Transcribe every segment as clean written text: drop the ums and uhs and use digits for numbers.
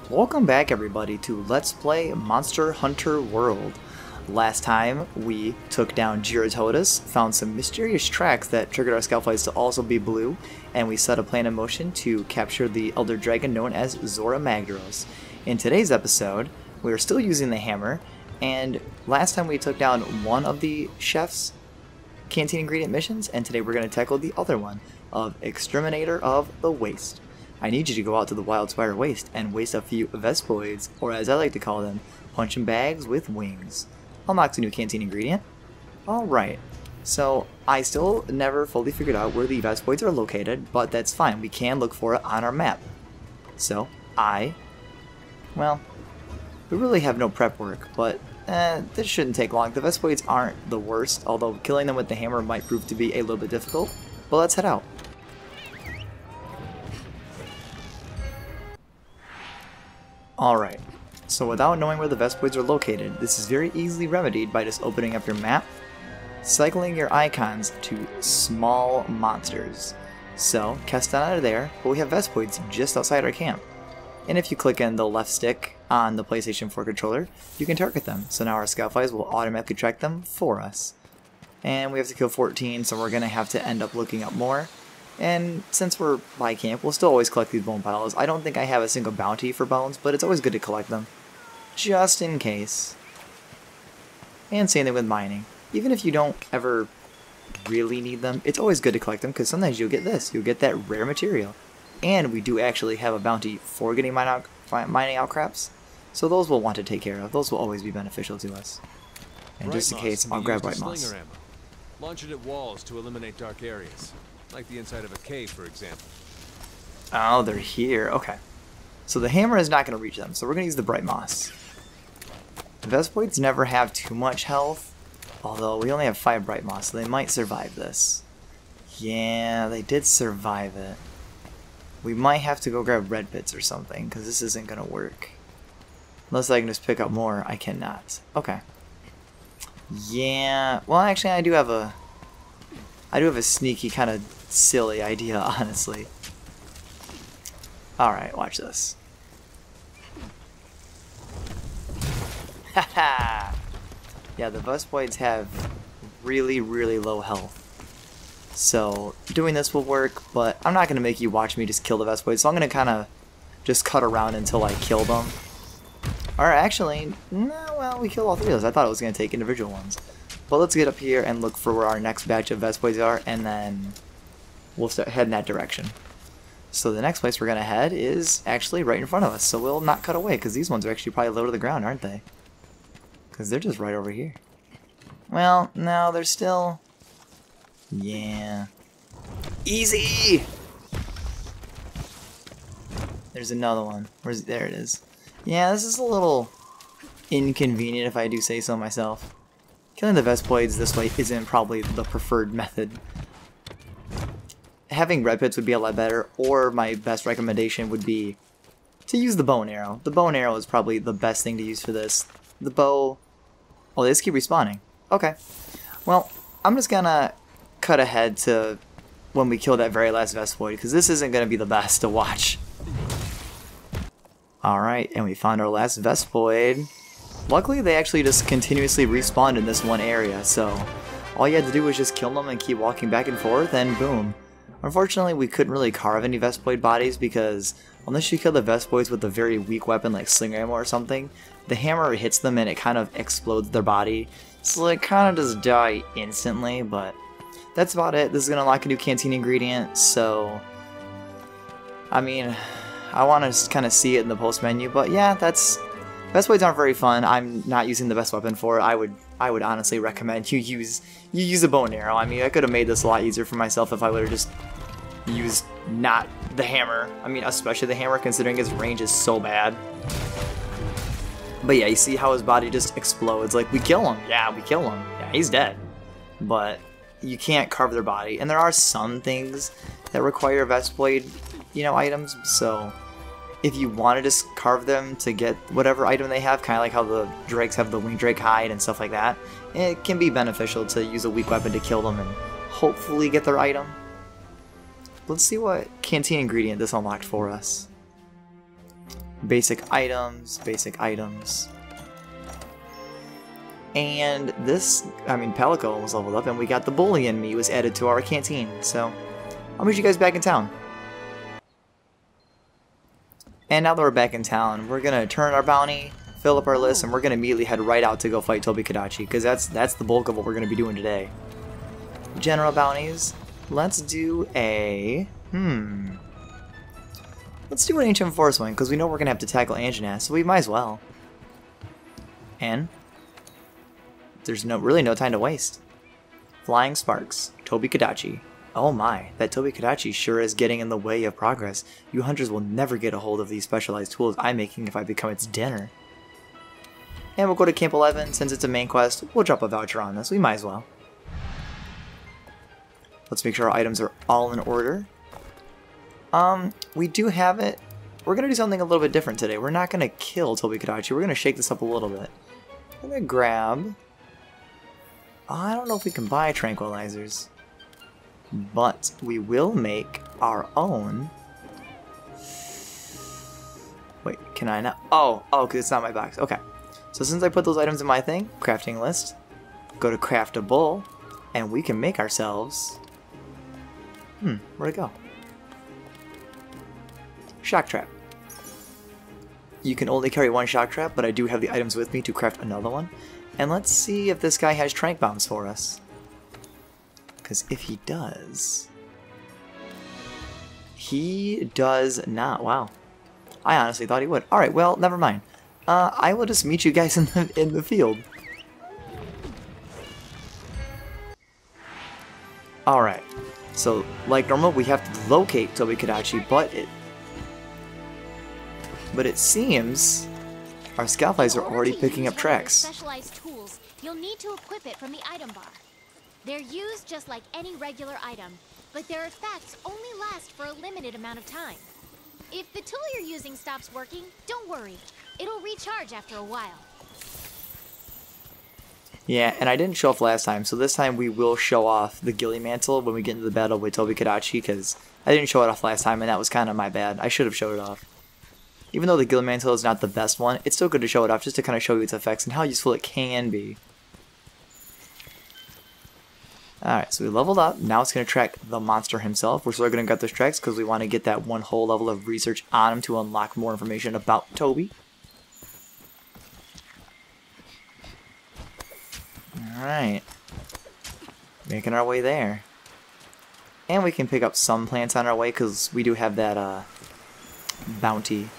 Welcome back everybody to Let's Play Monster Hunter World. Last time we took down Gyarados, found some mysterious tracks that triggered our scout flights to also be blue, and we set a plan in motion to capture the Elder Dragon known as AzurePKK. In today's episode, we are still using the hammer, and last time we took down one of the chef's canteen ingredient missions, and today we're going to tackle the other one of Exterminator of the Waste. I need you to go out to the Wild Spire Waste and waste a few Vespoids, or as I like to call them, punching bags with wings. Unlocked a new canteen ingredient. Alright, so I still never fully figured out where the Vespoids are located, but that's fine, we can look for it on our map. So, well, we really have no prep work, but this shouldn't take long. The Vespoids aren't the worst, although killing them with the hammer might prove to be a little bit difficult, but let's head out. Alright, so without knowing where the Vespoids are located, this is very easily remedied by just opening up your map, cycling your icons to small monsters. So, Keston out of there, but we have Vespoids just outside our camp. And if you click in the left stick on the PlayStation 4 controller, you can target them, so now our scout flies will automatically track them for us. And we have to kill 14, so we're going to have to end up looking up more. And since we're by camp, we'll still always collect these bone piles. I don't think I have a single bounty for bones, but it's always good to collect them. Just in case. And same thing with mining. Even if you don't ever really need them, it's always good to collect them, because sometimes you'll get this. You'll get that rare material. And we do actually have a bounty for getting mining outcrops, so those we'll want to take care of. Those will always be beneficial to us. And just in case, I'll grab Bright Moss. Launch it at walls to eliminate dark areas. Like the inside of a cave, for example. Oh, they're here. Okay. So the hammer is not going to reach them, so we're going to use the Bright Moss. The Vespoids never have too much health, although we only have 5 Bright Moss, so they might survive this. Yeah, they did survive it. We might have to go grab red pits or something, because this isn't going to work. Unless I can just pick up more, I cannot. Okay. Yeah, well actually I do have a sneaky kind of silly idea, honestly. Alright, watch this. Haha! Yeah, the Vespoids have really, really low health. So, doing this will work, but I'm not going to make you watch me just kill the Vespoids, so I'm going to kind of just cut around until I kill them. Or actually, no, well, we killed all 3 of those. I thought it was going to take individual ones. But let's get up here and look for where our next batch of Vespoids are, and then we'll start heading that direction. So the next place we're going to head is actually right in front of us, so we'll not cut away, because these ones are actually probably low to the ground, aren't they? Because they're just right over here. Well, no, they're still... Yeah. Easy! There's another one. There it is. Yeah, this is a little inconvenient if I do say so myself. Killing the Vespoids this way isn't probably the preferred method. Having red pits would be a lot better, or my best recommendation would be to use the bow and arrow. The bow and arrow is probably the best thing to use for this. The bow... Oh, they just keep respawning. Okay. Well, I'm just gonna cut ahead to when we kill that very last Vespoid, because this isn't gonna be the best to watch. Alright, and we found our last Vespoid. Luckily, they actually just continuously respawned in this one area, so all you had to do was just kill them and keep walking back and forth, and boom. Unfortunately, we couldn't really carve any Vespoid bodies because unless you kill the Vespoids with a very weak weapon like sling ammo or something, the hammer hits them and it kind of explodes their body, so they kind of just die instantly, but that's about it. This is going to unlock a new canteen ingredient, so I mean, I want to kind of see it in the post menu, but yeah, Vespoids aren't very fun. I'm not using the best weapon for it. I would honestly recommend you use a bow and arrow. I mean, I could have made this a lot easier for myself if I would have just used not the hammer. I mean, especially the hammer, considering his range is so bad. But yeah, you see how his body just explodes. Like, we kill him. Yeah, we kill him. Yeah, he's dead. But you can't carve their body. And there are some things that require Vespoid, items, so if you want to just carve them to get whatever item they have, kind of like how the drakes have the winged drake hide and stuff like that, it can be beneficial to use a weak weapon to kill them and hopefully get their item. Let's see what canteen ingredient this unlocked for us. Basic items, basic items. And this, Palico was leveled up, and we got the bully in me was added to our canteen. So I'll meet you guys back in town. And now that we're back in town, we're gonna turn our bounty, fill up our list, and we're gonna immediately head right out to go fight Tobi-Kadachi, because that's the bulk of what we're gonna be doing today. General bounties. Let's do a let's do an ancient forest one, because we know we're gonna have to tackle Anjanath, so we might as well. And there's really no time to waste. Flying Sparks, Tobi-Kadachi. Oh my, that Tobi-Kadachi sure is getting in the way of progress. You hunters will never get a hold of these specialized tools I'm making if I become its dinner. And we'll go to Camp 11, since it's a main quest, we'll drop a voucher on this, we might as well. Let's make sure our items are all in order. We do have it. We're going to do something a little bit different today. We're not going to kill Tobi-Kadachi, we're going to shake this up a little bit. I'm going to grab... I don't know if we can buy tranquilizers, but we will make our own. Wait, can I not? Oh, because it's not my box. Okay. So since I put those items in my thing, crafting list, go to craftable, and we can make ourselves... where'd it go? Shock trap. You can only carry one shock trap, but I do have the items with me to craft another one. And let's see if this guy has trank bombs for us. Because if he does... He does not. Wow. I honestly thought he would. Alright, well, never mind. I will just meet you guys in the field. Alright. So, like normal, we have to locate Tobi-Kadachi, but it seems our scout flies are already picking up tracks. Specialized tools, you'll need to equip it from the item bar. They're used just like any regular item, but their effects only last for a limited amount of time. If the tool you're using stops working, don't worry. It'll recharge after a while. Yeah, and I didn't show off last time, so this time we will show off the Ghillie Mantle when we get into the battle with Tobi-Kadachi, because I didn't show it off last time, and that was kind of my bad. I should have showed it off. Even though the Ghillie Mantle is not the best one, it's still good to show it off just to kind of show you its effects and how useful it can be. Alright, so we leveled up. Now it's going to track the monster himself. We're still going to get those tracks because we want to get that one whole level of research on him to unlock more information about Tobi. Alright. Making our way there. And we can pick up some plants on our way because we do have that bounty.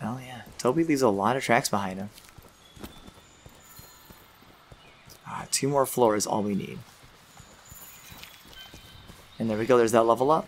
Oh yeah, Tobi leaves a lot of tracks behind him. 2 more floors is all we need. And there we go, there's that level up.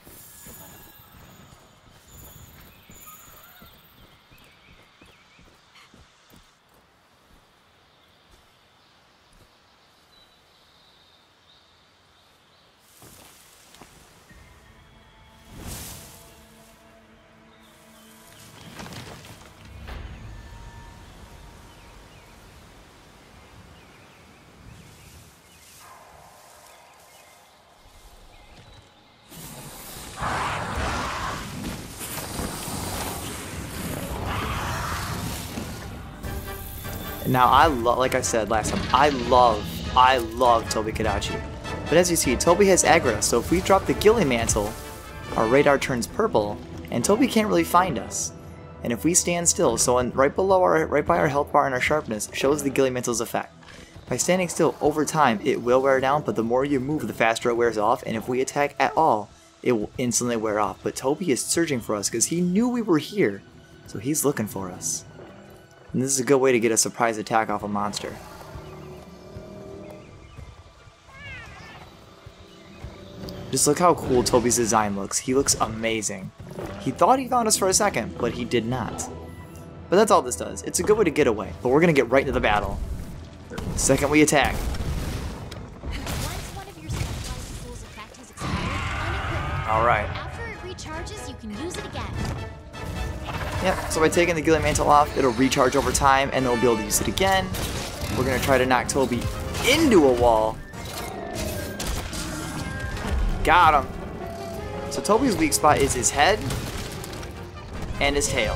Now, like I said last time, I love Tobi-Kadachi. But as you see, Tobi has aggro, so if we drop the Ghillie Mantle, our radar turns purple, and Tobi can't really find us. And if we stand still, so right by our health bar and our sharpness, shows the Ghillie Mantle's effect. By standing still, over time, it will wear down, but the more you move, the faster it wears off, and if we attack at all, it will instantly wear off. But Tobi is searching for us because he knew we were here, so he's looking for us. And this is a good way to get a surprise attack off a monster. Just look how cool Tobi's design looks. He looks amazing. He thought he found us for a second, but he did not. But that's all this does. It's a good way to get away, but we're going to get right into the battle. The second we attack. Alright. After it recharges, you can use it again. Yep, so by taking the Ghillie Mantle off, it'll recharge over time, and then we'll be able to use it again. We're going to try to knock Tobi into a wall. Got him. So Tobi's weak spot is his head and his tail.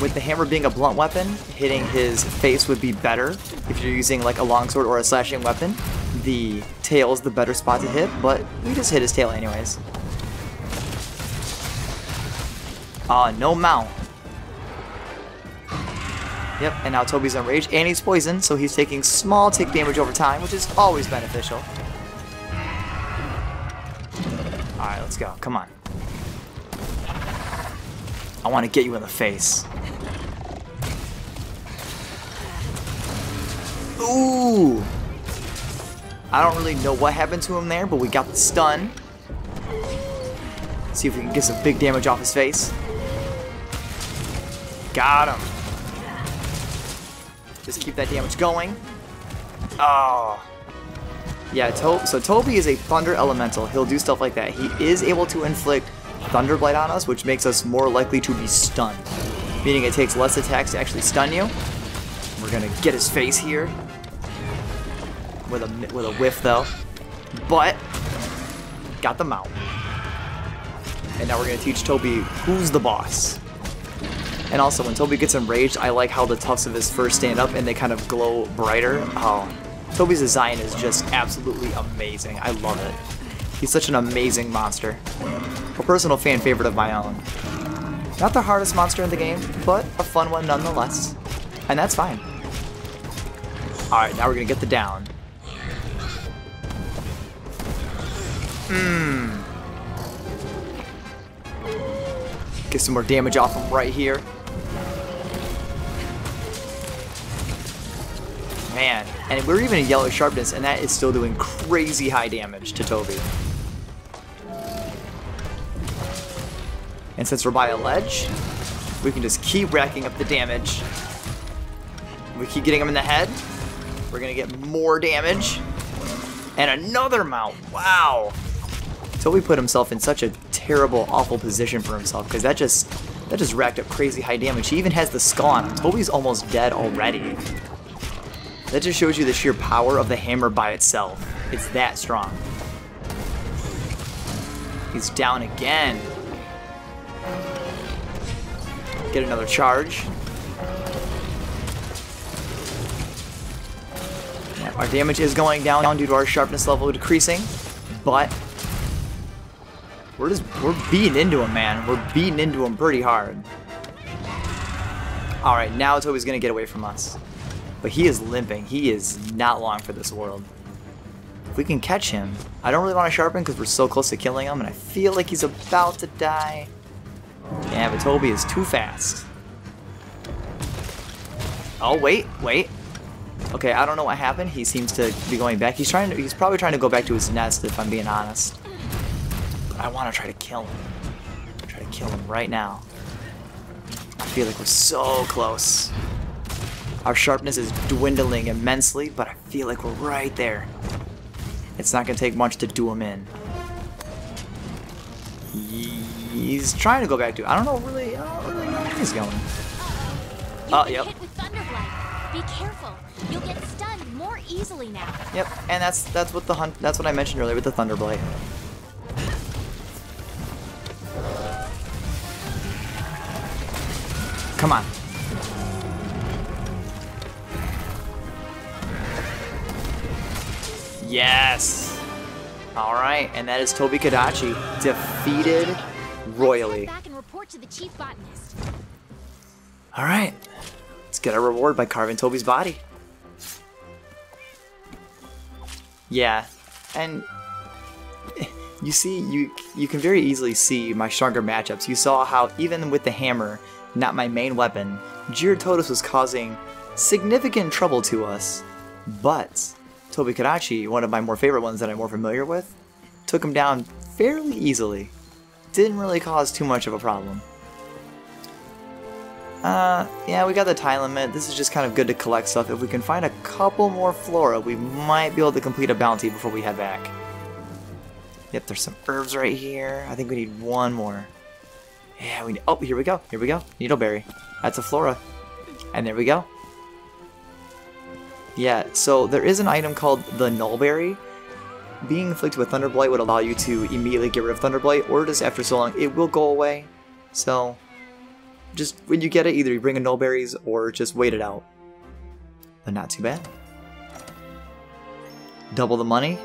With the hammer being a blunt weapon, hitting his face would be better. If you're using like a longsword or a slashing weapon, the tail is the better spot to hit, but we just hit his tail anyways. No mount. Yep, and now Tobi's enraged, and he's poisoned, so he's taking small tick damage over time, which is always beneficial. Alright, let's go. Come on. I want to get you in the face. Ooh! I don't really know what happened to him there, but we got the stun. See if we can get some big damage off his face. Got him. Just keep that damage going. Oh. Yeah, so Tobi is a thunder elemental. He'll do stuff like that. He is able to inflict Thunderblight on us, which makes us more likely to be stunned. Meaning it takes less attacks to actually stun you. We're gonna get his face here. With a whiff though. But got the mount. And now we're gonna teach Tobi who's the boss. And also when Tobi gets enraged, I like how the tufts of his fur stand up and they kind of glow brighter. Oh, Tobi's design is just absolutely amazing. I love it. He's such an amazing monster. A personal fan favorite of my own. Not the hardest monster in the game, but a fun one nonetheless. And that's fine. Alright, now we're gonna get the down. Get some more damage off him right here. Man, and we're even in yellow sharpness, and that is still doing crazy high damage to Tobi. And since we're by a ledge, we can just keep racking up the damage. We keep getting him in the head. We're gonna get more damage. And another mount. Wow. Tobi put himself in such a terrible, awful position for himself, because that just racked up crazy high damage. He even has the skull on him. Tobi's almost dead already. That just shows you the sheer power of the hammer by itself. It's that strong. He's down again. Get another charge. Yeah, our damage is going down due to our sharpness level decreasing, but we're beating into him, man. We're beating into him pretty hard. Alright, now Tobi's gonna get away from us. But he is limping. He is not long for this world. If we can catch him, I don't really want to sharpen because we're so close to killing him, and I feel like he's about to die. Yeah, but Tobi is too fast. Oh, wait. Okay, I don't know what happened. He seems to be going back. He's probably trying to go back to his nest, if I'm being honest. But I want to try to kill him. Try to kill him right now. I feel like we're so close. Our sharpness is dwindling immensely, but I feel like we're right there. It's not going to take much to do him in. He's trying to go back to. I don't really know where he's going. Oh, yep. Hit with Thunderblight. Be careful. You'll get stunned more easily now. Yep, and that's what I mentioned earlier with the Thunderblight. Come on. Yes. All right, and that is Tobi-Kadachi defeated royally. Back and report to the chief botanist. All right, let's get our reward by carving Tobi's body. Yeah, and you see, you can very easily see my stronger matchups. You saw how even with the hammer, not my main weapon, Gyarados was causing significant trouble to us, but Tobi-Kadachi, one of my more favorite ones that I'm more familiar with, took him down fairly easily. Didn't really cause too much of a problem. Yeah, we got the time limit. This is just kind of good to collect stuff. If we can find a couple more flora, we might be able to complete a bounty before we head back. Yep, there's some herbs right here. I think we need one more. Yeah, oh, here we go. Needleberry. That's a flora. And there we go. Yeah, so there is an item called the Nullberry, being inflicted with Thunderblight would allow you to immediately get rid of Thunderblight, or just after so long, it will go away. So, just when you get it, either you bring in Null Berries or just wait it out. But not too bad. Double the money.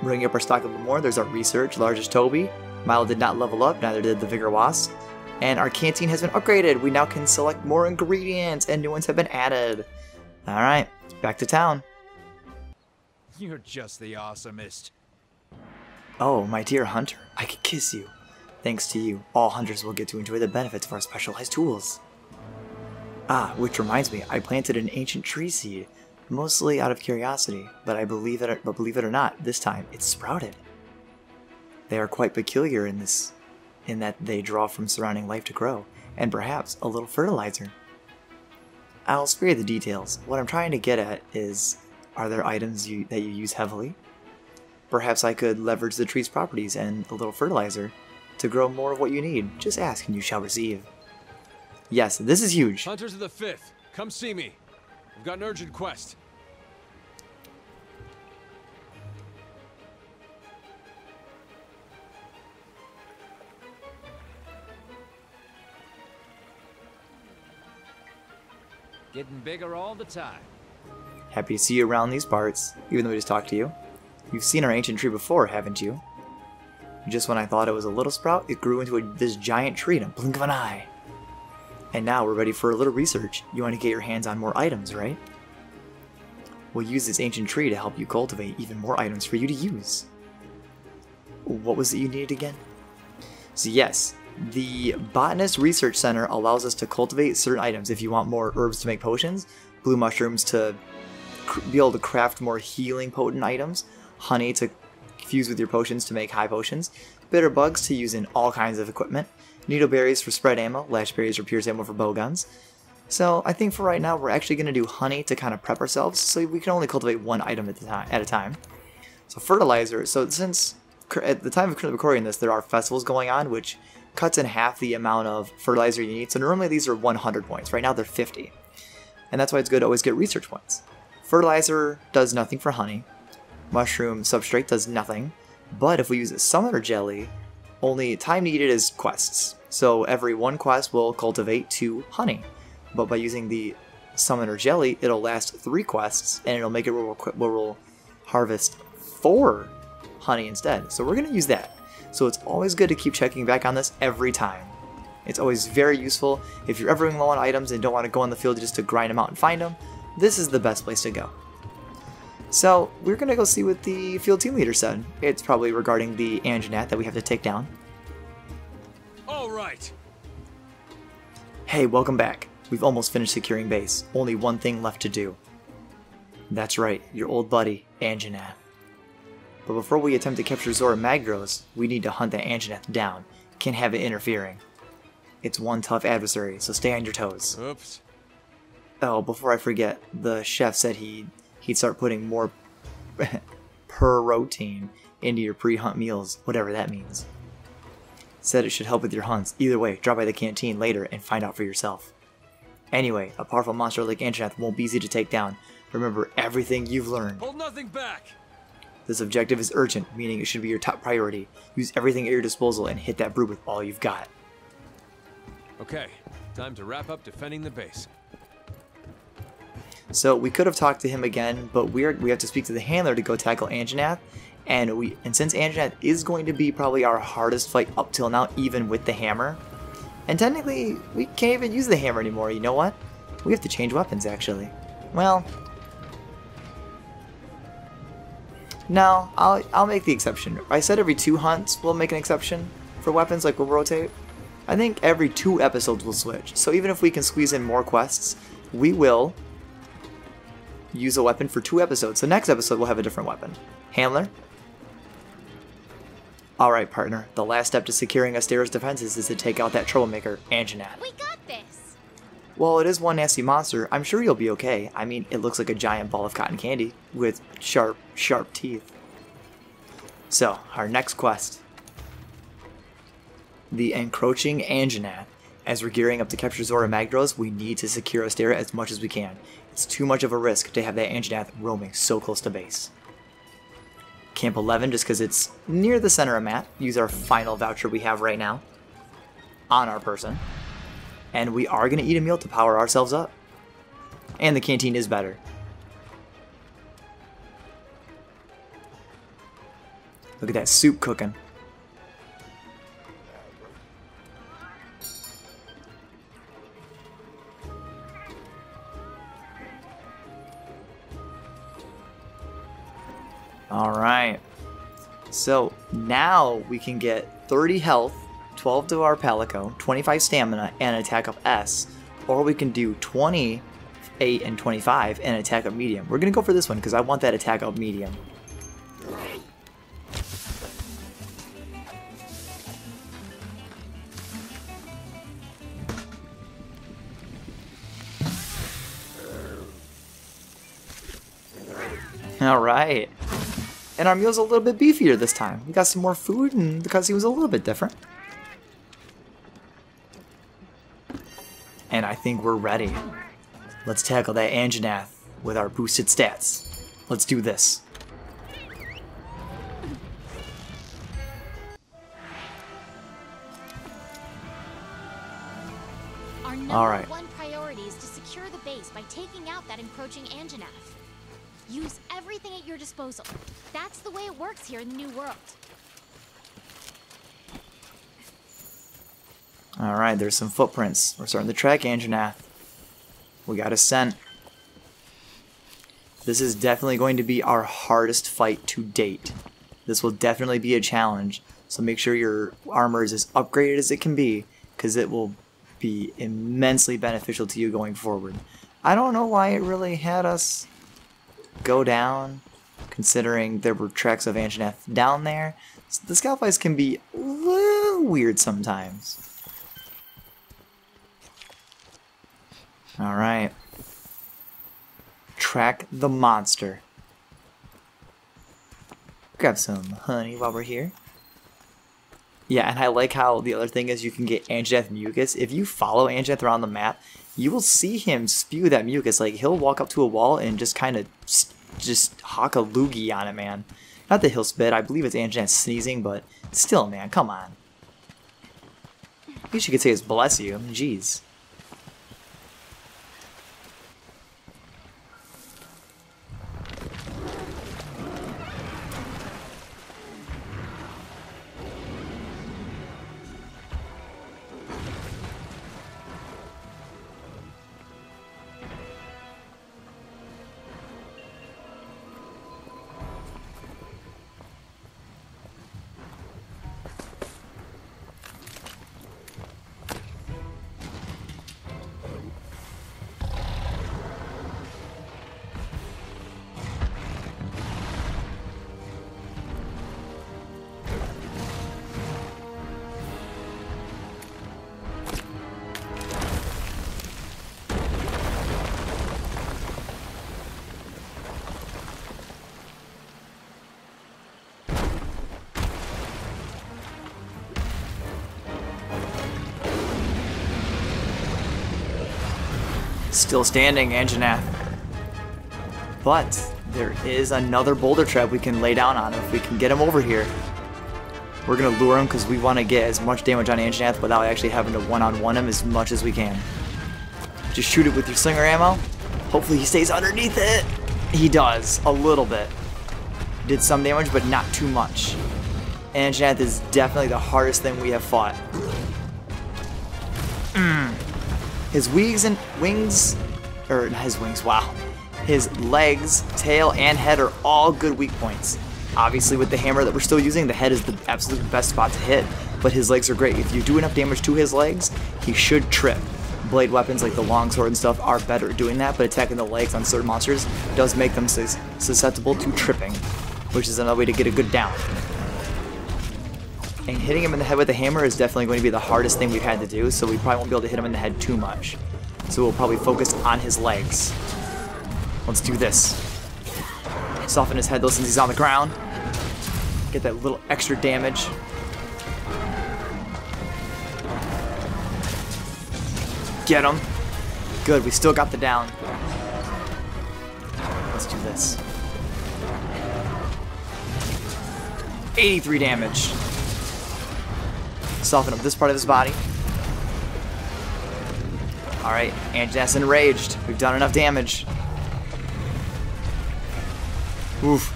Bring up our stock a little more. There's our research, largest Toby. Milo did not level up, neither did the Vigor Wasp. And our canteen has been upgraded. We now can select more ingredients, and new ones have been added. Alright, back to town. You're just the awesomest. Oh, my dear hunter, I could kiss you. Thanks to you, all hunters will get to enjoy the benefits of our specialized tools. Ah, which reminds me, I planted an ancient tree seed, mostly out of curiosity, but believe it or not, this time it's sprouted. They are quite peculiar in that they draw from surrounding life to grow, and perhaps a little fertilizer. I'll spare you the details. What I'm trying to get at is, are there items that you use heavily? Perhaps I could leverage the tree's properties and a little fertilizer to grow more of what you need. Just ask and you shall receive. Yes, this is huge. Hunters of the 5th, come see me. We've got an urgent quest. Getting bigger all the time. Happy to see you around these parts, even though we just talked to you. You've seen our ancient tree before, haven't you? Just when I thought it was a little sprout, it grew into this giant tree in a blink of an eye. And now we're ready for a little research. You want to get your hands on more items, right? We'll use this ancient tree to help you cultivate even more items for you to use. What was it you needed again? So yes, the Botanist Research Center allows us to cultivate certain items. If you want more herbs to make potions, blue mushrooms to be able to craft more healing potent items, honey to fuse with your potions to make high potions, bitter bugs to use in all kinds of equipment, needle berries for spread ammo, lash berries for pierce ammo for bow guns. So I think for right now we're actually going to do honey to kind of prep ourselves, so we can only cultivate one item at a time. So fertilizer, so since at the time of recording this there are festivals going on, which cuts in half the amount of fertilizer you need. So normally these are 100 points, right now they're 50. And that's why it's good to always get research points. Fertilizer does nothing for honey. Mushroom substrate does nothing. But if we use a summoner jelly, only time needed is quests. So every one quest will cultivate 2 honey. But by using the summoner jelly, it'll last 3 quests, and it'll make it where we'll harvest 4 honey instead. So we're going to use that. So it's always good to keep checking back on this every time. It's always very useful. If you're ever running low on items and don't want to go on the field just to grind them out and find them, this is the best place to go. So we're going to go see what the field team leader said. It's probably regarding the Anjanath that we have to take down. All right. Hey, welcome back. We've almost finished securing base. Only one thing left to do. That's right, your old buddy, Anjanath. But before we attempt to capture Zora Magdros, we need to hunt that Anjanath down. Can't have it interfering. It's one tough adversary, so stay on your toes. Oops. Oh, before I forget, the chef said he'd start putting more protein into your pre-hunt meals, whatever that means. Said it should help with your hunts. Either way, drop by the canteen later and find out for yourself. Anyway, a powerful monster like Anjanath won't be easy to take down. Remember everything you've learned. Hold nothing back. This objective is urgent, meaning it should be your top priority. Use everything at your disposal and hit that brood with all you've got. Okay, time to wrap up defending the base. So we could have talked to him again, but we have to speak to the handler to go tackle Anjanath, and since Anjanath is going to be probably our hardest fight up till now, even with the hammer, and technically we can't even use the hammer anymore. You know what? We have to change weapons actually. Well, no, I'll make the exception. I said every 2 hunts we'll make an exception for weapons, like we'll rotate. I think every 2 episodes we'll switch. So even if we can squeeze in more quests, we will use a weapon for 2 episodes. So next episode we'll have a different weapon. Handler? Alright partner, the last step to securing Astera's defenses is to take out that troublemaker, Anjanath. We got this! Well, it is one nasty monster, I'm sure you'll be okay. I mean, it looks like a giant ball of cotton candy with sharp, sharp teeth. So, our next quest. The encroaching Anjanath. As we're gearing up to capture Zora Magdros, we need to secure Astera as much as we can. It's too much of a risk to have that Anjanath roaming so close to base. Camp 11 just because it's near the center of map. Use our final voucher we have right now on our person. And we are going to eat a meal to power ourselves up. And the canteen is better. Look at that soup cooking. Alright, so now we can get 30 health, 12 to our Palico, 25 stamina, and an attack up S. Or we can do 28 and 25 and attack up medium. We're going to go for this one because I want that attack up medium. Alright. And our meal's a little bit beefier this time. We got some more food and the cutscene was a little bit different. And I think we're ready. Let's tackle that Anjanath with our boosted stats. Let's do this. Our number one priority is to secure the base by taking out that encroaching Anjanath. Use everything at your disposal. That's the way it works here in the New World. Alright, there's some footprints. We're starting to track Anjanath. We got a scent. This is definitely going to be our hardest fight to date. This will definitely be a challenge. So make sure your armor is as upgraded as it can be, because it will be immensely beneficial to you going forward. I don't know why it really had us go down, considering there were tracks of Anjanath down there. The scout fights can be a little weird sometimes. Alright. Track the monster. Grab some honey while we're here. Yeah, and I like how the other thing is you can get Anjanath mucus. If you follow Anjanath around the map, you will see him spew that mucus. Like, he'll walk up to a wall and just kind of just hawk a loogie on it, man. Not that he'll spit. I believe it's Anjanath sneezing, but still, man, come on. At least you could say it's bless you. Jeez. Still standing, Anjanath. But there is another boulder trap we can lay down on him if we can get him over here. We're going to lure him because we want to get as much damage on Anjanath without actually having to one-on-one him as much as we can. Just shoot it with your slinger ammo. Hopefully he stays underneath it. He does, a little bit. Did some damage, but not too much. Anjanath is definitely the hardest thing we have fought. His wings, or not his wings, wow. His legs, tail, and head are all good weak points. Obviously with the hammer that we're still using, the head is the absolute best spot to hit, but his legs are great. If you do enough damage to his legs, he should trip. Blade weapons like the longsword and stuff are better at doing that, but attacking the legs on certain monsters does make them susceptible to tripping, which is another way to get a good down. And hitting him in the head with the hammer is definitely going to be the hardest thing we've had to do, so we probably won't be able to hit him in the head too much. So we'll probably focus on his legs. Let's do this. Soften his head though since he's on the ground. Get that little extra damage. Get him. Good, we still got the down. Let's do this. 83 damage. Soften up this part of his body. Alright, Anjanath's enraged. We've done enough damage. Oof.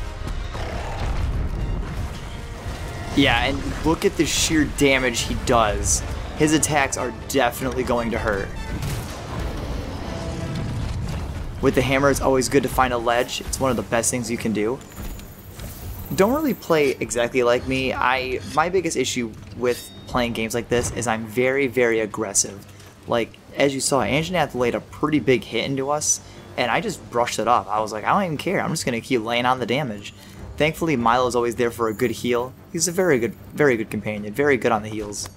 Yeah, and look at the sheer damage he does. His attacks are definitely going to hurt. With the hammer, it's always good to find a ledge. It's one of the best things you can do. Don't really play exactly like me. My biggest issue with playing games like this is I'm very, very aggressive. Like, as you saw, Anjanath laid a pretty big hit into us, and I just brushed it off. I was like, I don't even care. I'm just going to keep laying on the damage. Thankfully, Milo's always there for a good heal. He's a very good companion, very good on the heals.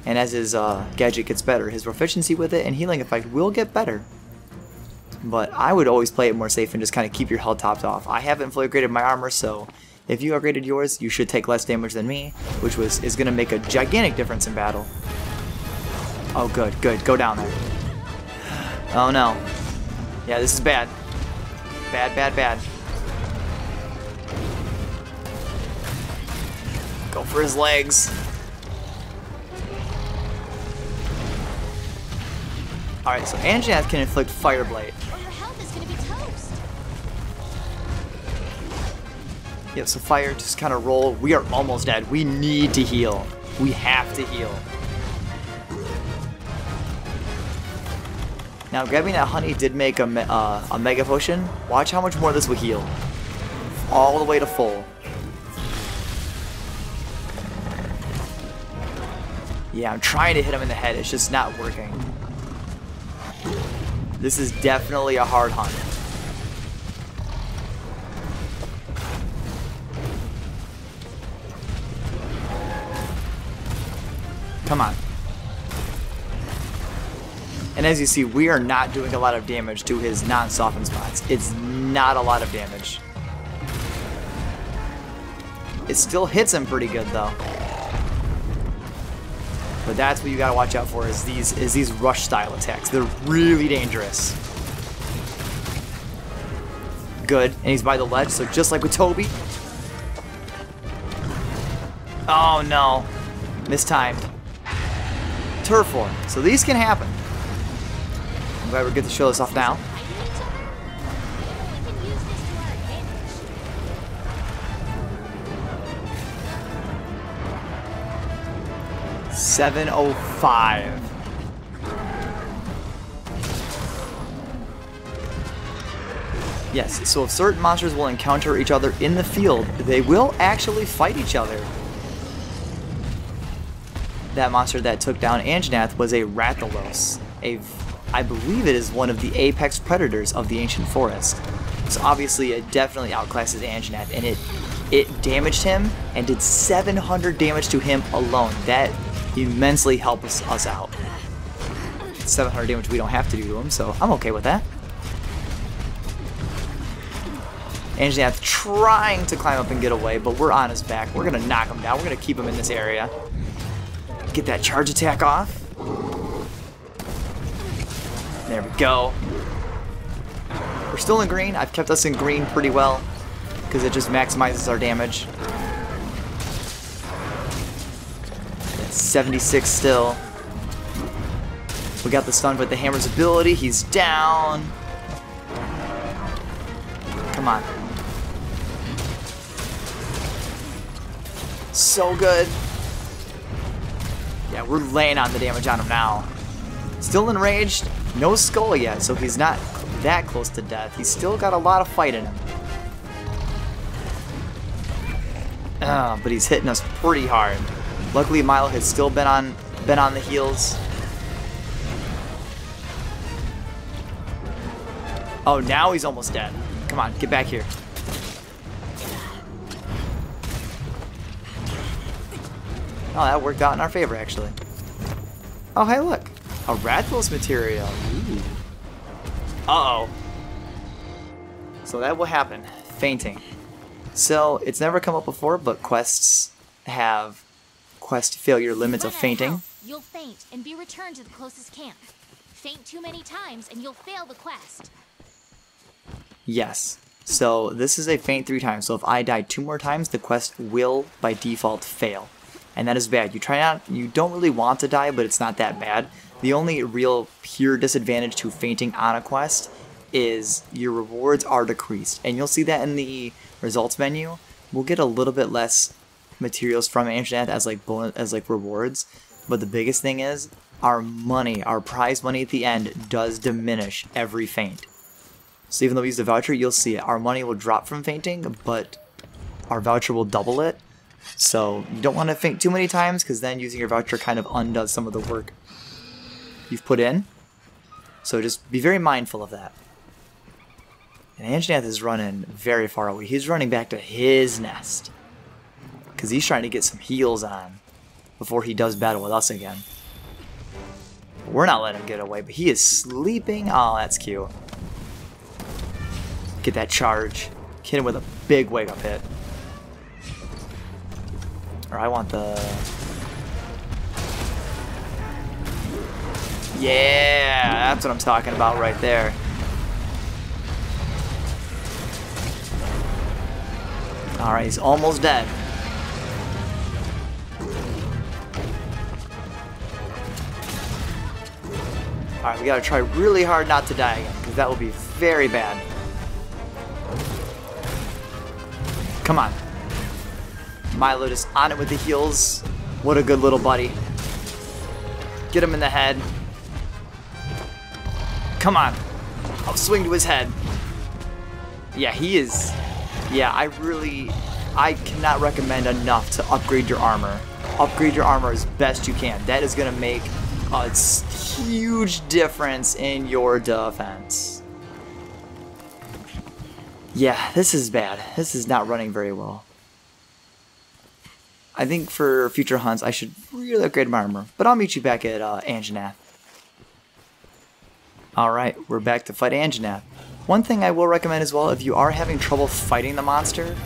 And as his gadget gets better, his proficiency with it and healing effect will get better. But I would always play it more safe and just kind of keep your health topped off. I haven't fully upgraded my armor, so if you upgraded yours, you should take less damage than me, which is going to make a gigantic difference in battle. Oh, good, good. Go down there. Oh, no. Yeah, this is bad. Bad, bad, bad. Go for his legs. Alright, so Anjanath can inflict Fire Blade. Or your health is gonna be toast. Yep, so fire, just kind of roll. We are almost dead. We need to heal. We have to heal. Now, grabbing that honey did make a Mega Potion. Watch how much more this will heal. All the way to full. Yeah, I'm trying to hit him in the head. It's just not working. This is definitely a hard hunt. Come on. And as you see, we are not doing a lot of damage to his non-softened spots. It's not a lot of damage. It still hits him pretty good though. But that's what you gotta watch out for is these rush style attacks. They're really dangerous. Good, and he's by the ledge, so just like with Toby. Oh no, mistimed. Turf War, so these can happen. I'm glad we get to show this off now. 705. Yes, so if certain monsters will encounter each other in the field, they will actually fight each other. That monster that took down Anjanath was a Rathalos. I believe it is one of the apex predators of the ancient forest. So obviously it definitely outclasses Anjanath, and it damaged him and did 700 damage to him alone. That immensely helps us out. 700 damage we don't have to do to him, so I'm okay with that. Anjanath trying to climb up and get away, but we're on his back. We're gonna knock him down. We're gonna keep him in this area. Get that charge attack off. There we go. We're still in green. I've kept us in green pretty well because it just maximizes our damage. 76 still. We got the stun with the hammer's ability. He's down. Come on. So good. Yeah, we're laying on the damage on him now. Still enraged. No skull yet, so he's not that close to death. He's still got a lot of fight in him. But he's hitting us pretty hard. Luckily, Milo has still been on the heels. Oh, now he's almost dead. Come on, get back here. Oh, that worked out in our favor, actually. Oh, hey, look. A Rathalos material. Ooh. Uh-oh. So that will happen. Fainting. So, it's never come up before, but quests have quest failure limits of fainting. You'll faint and be returned to the closest camp. Faint too many times and you'll fail the quest. Yes. So this is a feint 3 times, so if I die 2 more times, the quest will, by default, fail. And that is bad. You don't really want to die, but it's not that bad. The only real pure disadvantage to fainting on a quest is your rewards are decreased. And you'll see that in the results menu. We'll get a little bit less materials from Anjanath as like rewards. But the biggest thing is, our money, our prize money at the end does diminish every feint. So even though we use the voucher, you'll see it. Our money will drop from fainting, but our voucher will double it. So you don't want to feint too many times, because then using your voucher kind of undoes some of the work you've put in. So just be very mindful of that. And Anjanath is running very far away. He's running back to his nest, because he's trying to get some heals on before he does battle with us again. We're not letting him get away, but he is sleeping. Oh, that's cute. Get that charge. Hit him with a big wake up hit. Or I want the... Yeah, that's what I'm talking about right there. Alright, he's almost dead. Alright, we gotta try really hard not to die again, because that will be very bad. Come on. Milo just on it with the heals. What a good little buddy. Get him in the head. Come on. I'll swing to his head. Yeah, he is... Yeah, I cannot recommend enough to upgrade your armor. Upgrade your armor as best you can. That is going to make a huge difference in your defense. Yeah, this is bad. This is not running very well. I think for future hunts, I should really upgrade my armor. But I'll meet you back at Anjanath. Alright, we're back to fight Anjanath. One thing I will recommend as well, if you are having trouble fighting the monster,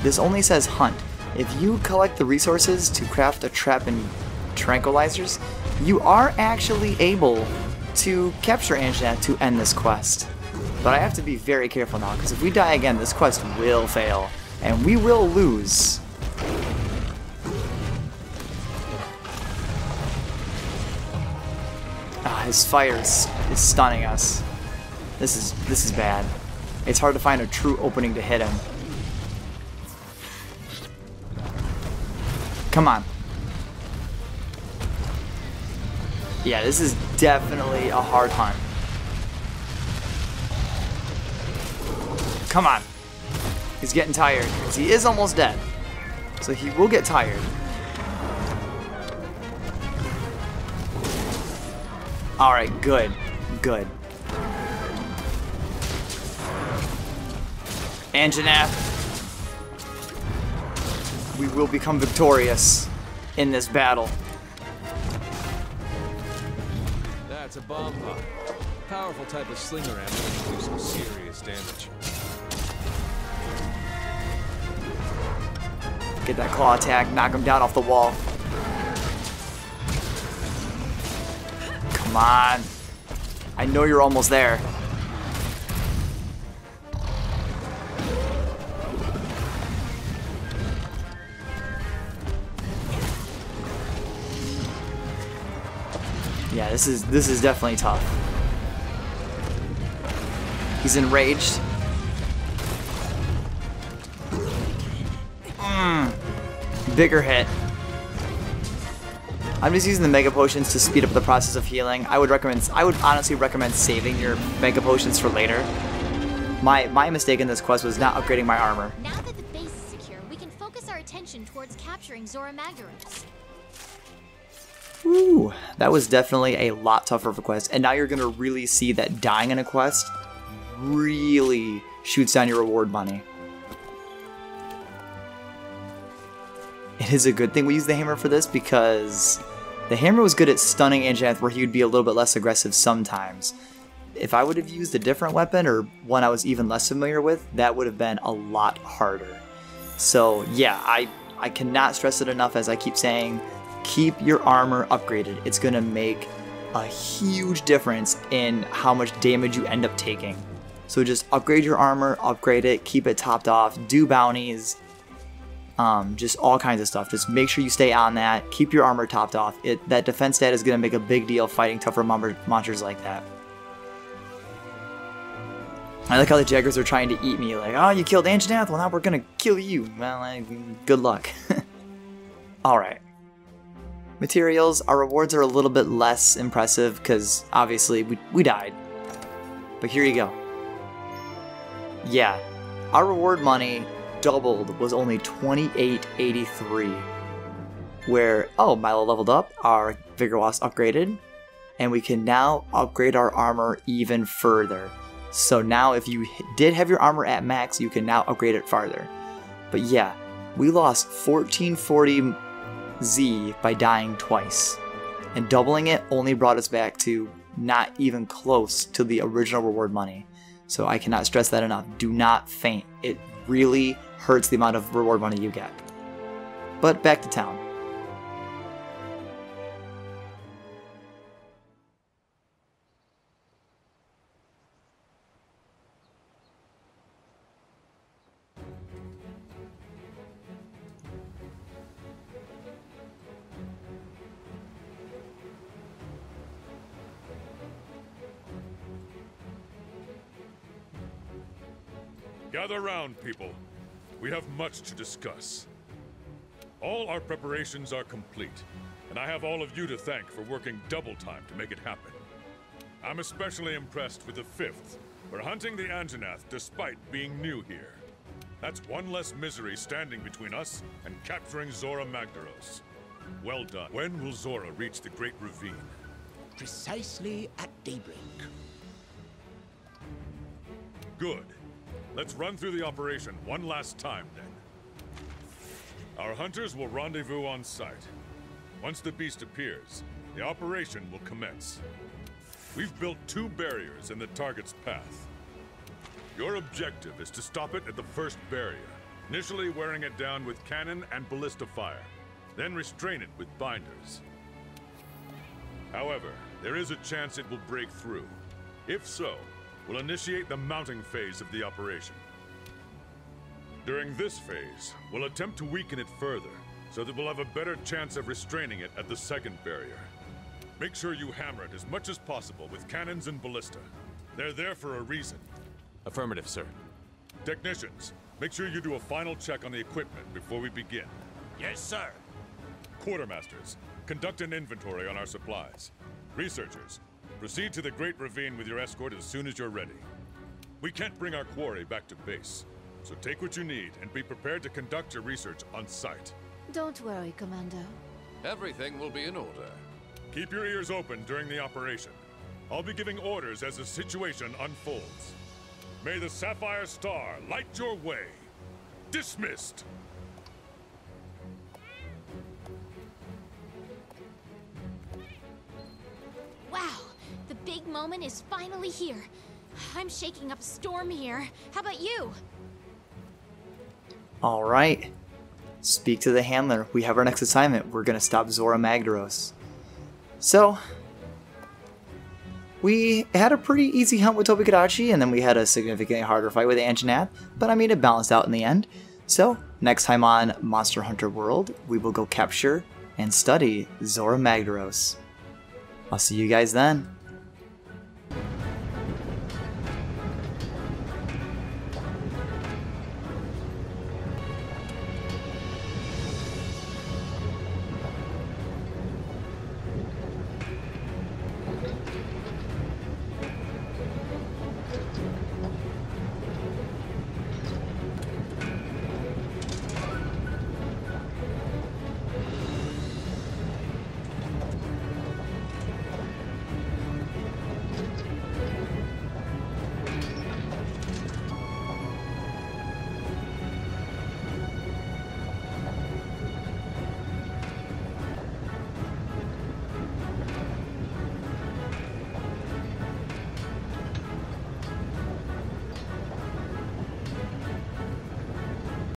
this only says hunt. If you collect the resources to craft a trap and tranquilizers, you are actually able to capture Anjanath to end this quest. But I have to be very careful now, because if we die again, this quest will fail, and we will lose. His fire is stunning us. This is bad. It's hard to find a true opening to hit him. Come on. Yeah, this is definitely a hard hunt. Come on. He's getting tired, because he is almost dead. So he will get tired. Alright, good. Good. Anjanath, we will become victorious in this battle. That's a bomb pop. Powerful type of slinger ammo that can do some serious damage. Get that claw attack, knock him down off the wall. Come on. I know you're almost there. Yeah, this is definitely tough. He's enraged. Bigger hit. I'm just using the Mega Potions to speed up the process of healing. I would honestly recommend saving your Mega Potions for later. My mistake in this quest was not upgrading my armor. Now that the base is secure, we can focus our attention towards capturing Zora Magdaros. Ooh, that was definitely a lot tougher of a quest. And now you're going to really see that dying in a quest really shoots down your reward money. It is a good thing we used the hammer for this, because the hammer was good at stunning Anjanath, where he would be a little bit less aggressive sometimes. If I would have used a different weapon, or one I was even less familiar with, that would have been a lot harder. So yeah, I cannot stress it enough, as I keep saying, keep your armor upgraded. It's going to make a huge difference in how much damage you end up taking. So just upgrade your armor, upgrade it, keep it topped off, do bounties, just all kinds of stuff. Just make sure you stay on that, keep your armor topped off. That defense stat is going to make a big deal fighting tougher monsters like that. I like how the Jaggers are trying to eat me, like, oh, you killed Anjanath, well now we're going to kill you. Well, good luck. Alright. Materials, our rewards are a little bit less impressive because obviously we died. But here you go. Yeah, our reward money doubled, was only $28.83. Where, oh, Milo leveled up, our Vigor Wasp upgraded, and we can now upgrade our armor even further. So now if you did have your armor at max, you can now upgrade it farther. But yeah, we lost 1440 Z by dying twice. And doubling it only brought us back to not even close to the original reward money. So I cannot stress that enough. Do not faint. It really hurts the amount of reward money you get. But back to town. Gather round, people. We have much to discuss. All our preparations are complete, and I have all of you to thank for working double time to make it happen. I'm especially impressed with the 5th for hunting the Anjanath despite being new here. That's one less misery standing between us and capturing Zora Magdaros. Well done. When will Zora reach the Great Ravine? Precisely at daybreak. Good. Let's run through the operation one last time, then. Our hunters will rendezvous on site. Once the beast appears, the operation will commence. We've built 2 barriers in the target's path. Your objective is to stop it at the first barrier, initially wearing it down with cannon and ballista fire, then restrain it with binders. However, there is a chance it will break through. If so, we'll initiate the mounting phase of the operation. During this phase, we'll attempt to weaken it further, so that we'll have a better chance of restraining it at the second barrier. Make sure you hammer it as much as possible with cannons and ballista. They're there for a reason. Affirmative, sir. Technicians, make sure you do a final check on the equipment before we begin. Yes, sir. Quartermasters, conduct an inventory on our supplies. Researchers, proceed to the Great Ravine with your escort as soon as you're ready. We can't bring our quarry back to base, so take what you need and be prepared to conduct your research on site. Don't worry, Commando. Everything will be in order. Keep your ears open during the operation. I'll be giving orders as the situation unfolds. May the Sapphire Star light your way. Dismissed! Wow, the big moment is finally here. I'm shaking up a storm here. How about you? Alright. Speak to the handler. We have our next assignment. We're going to stop Zora Magdaros. So, we had a pretty easy hunt with Tobi-Kadachi, and then we had a significantly harder fight with Anjanath, but I mean it balanced out in the end. So, next time on Monster Hunter World, we will go capture and study Zora Magdaros. I'll see you guys then.